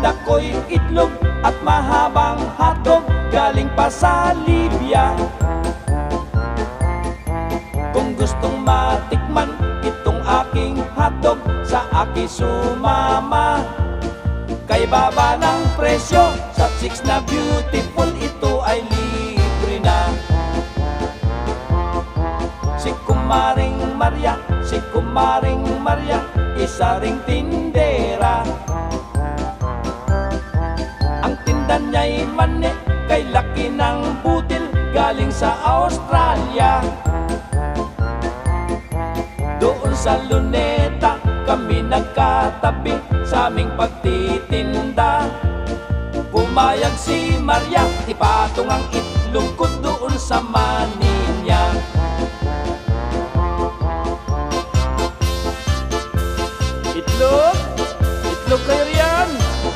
dakoy itlog at mahabang hotdog galing pa sa Libya. Kung gustong matikman itong aking hotdog, sa akin sumama. Kay baba ng presyo, sa Chicks na Beautiful ito ay libre na. Si Kumaring Maria, isa ring tindera. Ang tinda niya'y mani, kay laki ng butil, galing sa Australia. Doon sa Luneta kami nagkatabi sa aming pagtitinda. Pumayag si Maria, ipatong ang itlog ko doon sa mani.